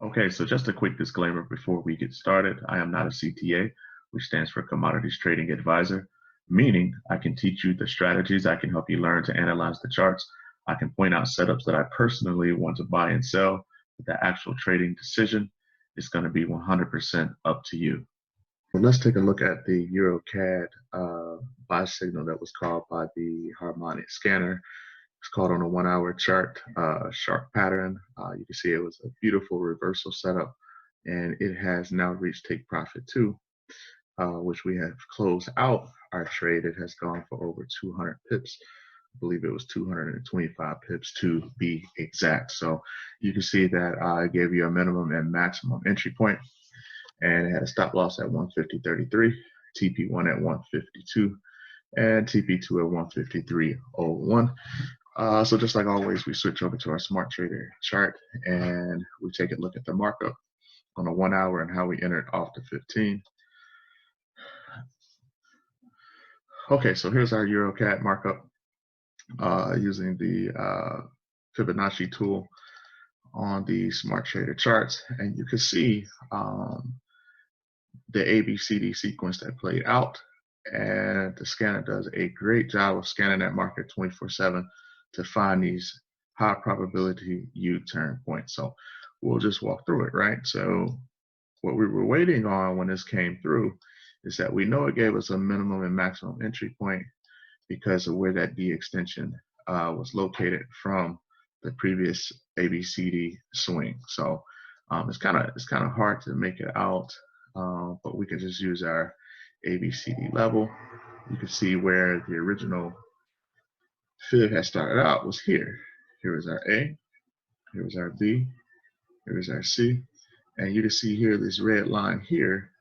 Okay, so just a quick disclaimer before we get started. I am not a CTA, which stands for Commodities Trading Advisor, meaning I can teach you the strategies, I can help you learn to analyze the charts, I can point out setups that I personally want to buy and sell, but the actual trading decision is going to be 100% up to you. Well, let's take a look at the EuroCAD buy signal that was called by the Harmonic Scanner. It's called on a 1 hour chart, sharp pattern. You can see it was a beautiful reversal setup, and it has now reached take profit 2, which we have closed out our trade. It has gone for over 200 pips. I believe it was 225 pips to be exact. So you can see that I gave you a minimum and maximum entry point, and it had a stop loss at 150.33, TP1 at 152, and TP2 at 153.01. So just like always, we switch over to our Smart Trader chart and we take a look at the markup on a 1 hour and how we entered off the 15. Okay, so here's our EuroCAD markup using the Fibonacci tool on the Smart Trader charts, and you can see the ABCD sequence that played out, and the scanner does a great job of scanning that market 24/7 to find these high probability U-turn points. So we'll just walk through it, right? So what we were waiting on when this came through is that we know it gave us a minimum and maximum entry point because of where that D extension was located from the previous ABCD swing. So it's kind of hard to make it out, but we can just use our ABCD level. You can see where the original fib had started out was here. Here was our A, here was our B, here was our C, and you can see here this red line here.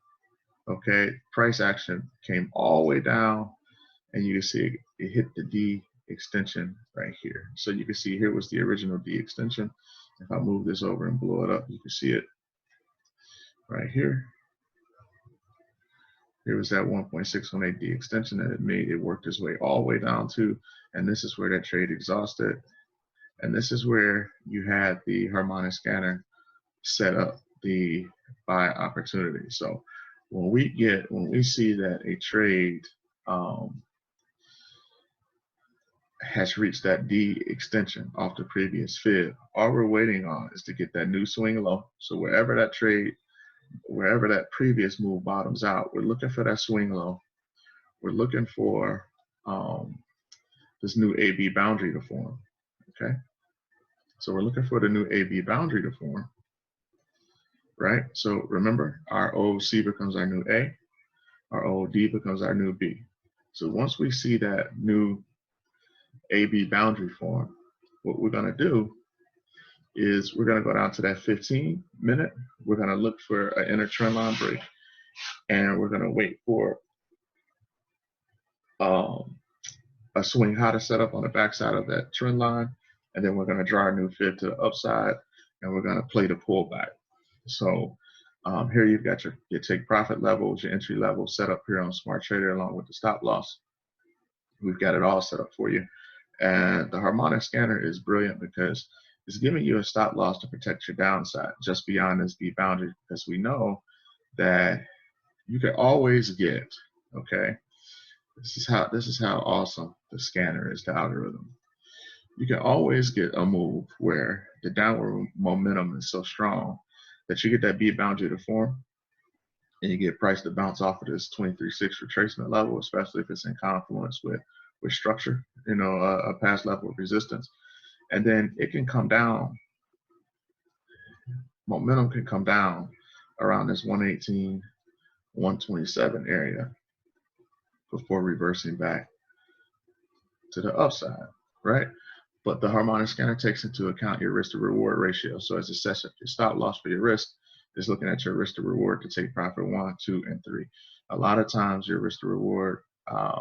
Okay, price action came all the way down, and you can see it hit the D extension right here. So you can see here was the original D extension. If I move this over and blow it up, you can see it right here. Here was that 1.618 D extension that it made. It worked its way all the way down to, and this is where that trade exhausted. And this is where you had the Harmonic Scanner set up the buy opportunity. So when we see that a trade has reached that D extension off the previous fib, all we're waiting on is to get that new swing low. So wherever that previous move bottoms out, we're looking for that swing low. We're looking for this new AB boundary to form, okay? So we're looking for the new AB boundary to form, right? So remember, our old C becomes our new A, our old D becomes our new B. So once we see that new AB boundary form, what we're gonna do is we're gonna go down to that 15-minute. We're gonna look for an inner trend line break, and we're gonna wait for a swing high to set up on the backside of that trend line, and then we're gonna draw our new fib to the upside, and we're gonna play the pullback. So here you've got your take profit levels, your entry level set up here on Smart Trader along with the stop loss. We've got it all set up for you. And the Harmonic Scanner is brilliant because it's giving you a stop loss to protect your downside just beyond this B boundary, because we know that you can always get, okay, this is how awesome the scanner is, the algorithm. You can always get a move where the downward momentum is so strong that you get that B boundary to form, and you get price to bounce off of this 23.6 retracement level, especially if it's in confluence with structure, a past level of resistance. And then it can come down, momentum can come down around this 118, 127 area before reversing back to the upside, right? But the Harmonic Scanner takes into account your risk to reward ratio. So as it sets up your stop loss for your risk, it's looking at your risk to reward to take profit 1, 2, and 3. A lot of times your risk to reward,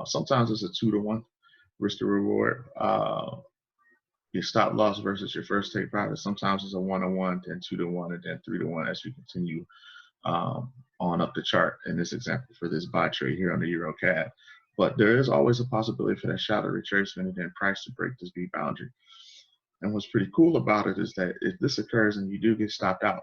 sometimes it's a 2-to-1 risk to reward. Your stop loss versus your first take profit, sometimes it's a 1-to-1, then 2-to-1, and then 3-to-1 as you continue on up the chart in this example for this buy trade here on the EuroCAD. But there is always a possibility for that shallow retracement and then price to break this B boundary. And what's pretty cool about it is that if this occurs and you do get stopped out,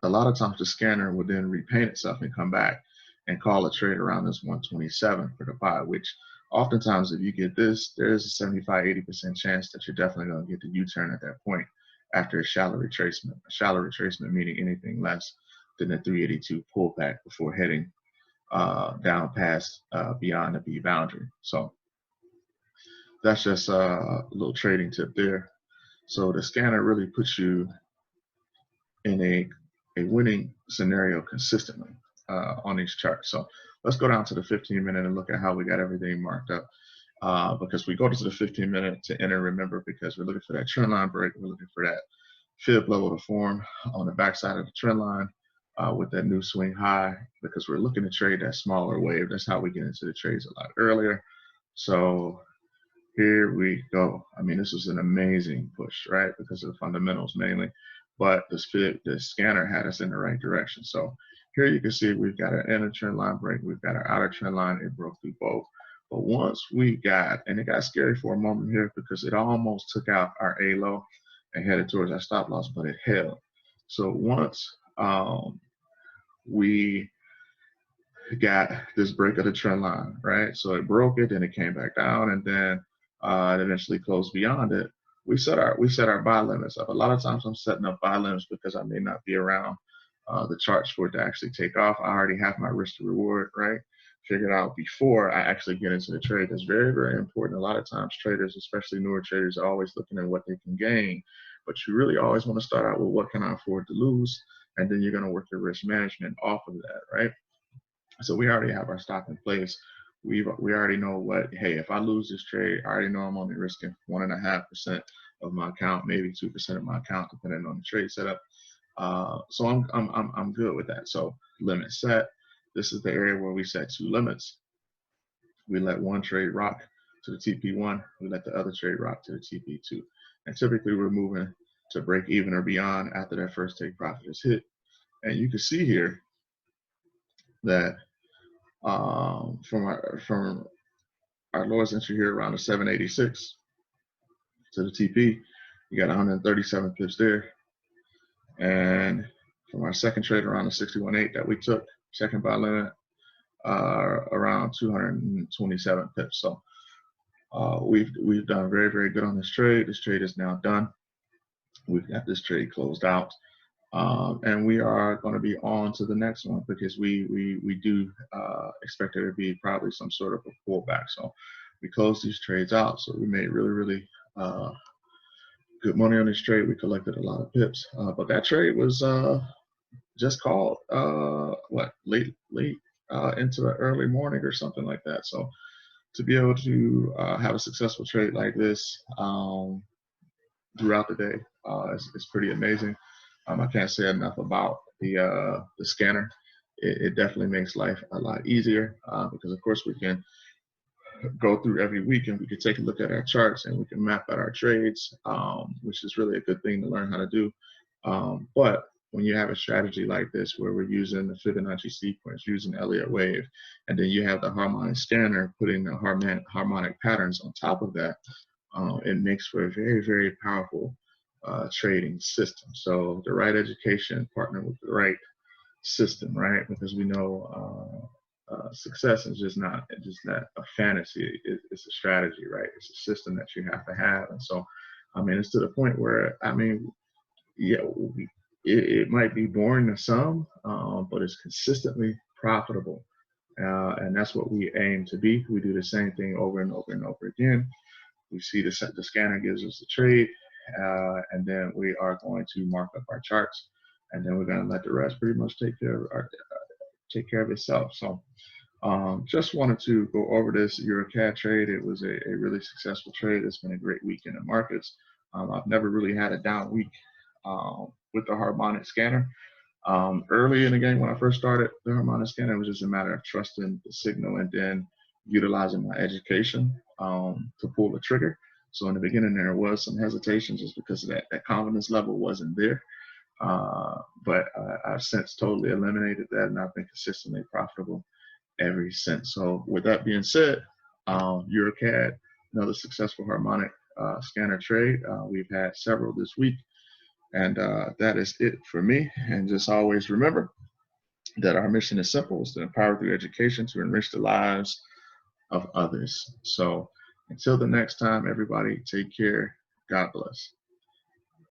a lot of times the scanner will then repaint itself and come back and call a trade around this 127 for the buy, which oftentimes if you get this, there is a 75–80% chance that you're definitely going to get the U-turn at that point after a shallow retracement. A shallow retracement meaning anything less than the 382 pullback before heading down past beyond the B boundary. So that's just a little trading tip there. So the scanner really puts you in a winning scenario consistently on these charts. So let's go down to the 15-minute and look at how we got everything marked up. Because we go to the 15-minute to enter, remember, because we're looking for that trend line break, we're looking for that fib level to form on the backside of the trend line with that new swing high, because we're looking to trade that smaller wave. That's how we get into the trades a lot earlier. So here we go. I mean, this was an amazing push, right? Because of the fundamentals mainly, but the scanner had us in the right direction. So here you can see we've got an inner trend line break, we've got our outer trend line. It broke through both. But once we got, and it got scary for a moment here because it almost took out our A low and headed towards our stop loss, but it held. So once we got this break of the trend line, right? So it broke it, then it came back down, and then it eventually closed beyond it. We set our buy limits up. A lot of times I'm setting up buy limits because I may not be around the charts for it to actually take off. I already have my risk to reward, right, figured out before I actually get into the trade. That's very, very important. A lot of times traders, especially newer traders, are always looking at what they can gain, but you really always want to start out with what can I afford to lose, and then you're going to work your risk management off of that, right? So we already have our stop in place. We already know what, hey, if I lose this trade, I already know I'm only risking 1.5% of my account, maybe 2% of my account, depending on the trade setup. So I'm good with that. So limit set. This is the area where we set 2 limits. We let one trade rock to the TP1. We let the other trade rock to the TP2. And typically we're moving to break even or beyond after that first take profit is hit. And you can see here that from our lowest entry here around the 786 to the TP, you got 137 pips there. And from our second trade around the 61.8 that we took, second buy limit, around 227 pips. So we've done very, very good on this trade. This trade is now done. We've got this trade closed out. And we are going to be on to the next one because we do expect there to be probably some sort of a pullback. So we closed these trades out. So we made really, really good money on this trade. We collected a lot of pips, but that trade was just called late into the early morning or something like that. So to be able to have a successful trade like this throughout the day is pretty amazing. I can't say enough about the scanner. It definitely makes life a lot easier because, of course, we can go through every week and we can take a look at our charts and we can map out our trades, which is really a good thing to learn how to do. But when you have a strategy like this where we're using the Fibonacci sequence, using Elliott wave, and then you have the harmonic scanner putting the harmonic patterns on top of that, it makes for a very, very powerful trading system. So the right education partnered with the right system, right? Because we know success is just not a fantasy. It's a strategy, right? It's a system that you have to have. And so, I mean, it's to the point where, I mean, yeah, it might be boring to some, but it's consistently profitable. And that's what we aim to be. We do the same thing over and over and over again. We see the scanner gives us the trade, and then we are going to mark up our charts, and then we're going to let the rest pretty much take care of itself. So just wanted to go over this EuroCAD trade. It was a really successful trade. It's been a great week in the markets. I've never really had a down week with the harmonic scanner. Early in the game when I first started the harmonic scanner, it was just a matter of trusting the signal and then utilizing my education to pull the trigger. So in the beginning there was some hesitation just because of that confidence level wasn't there. But I've since totally eliminated that, and I've been consistently profitable ever since. So with that being said, EuroCAD, another successful harmonic scanner trade. We've had several this week, And that is it for me. And just always remember that our mission is simple: is to empower through education to enrich the lives of others. So until the next time, everybody, take care. God bless.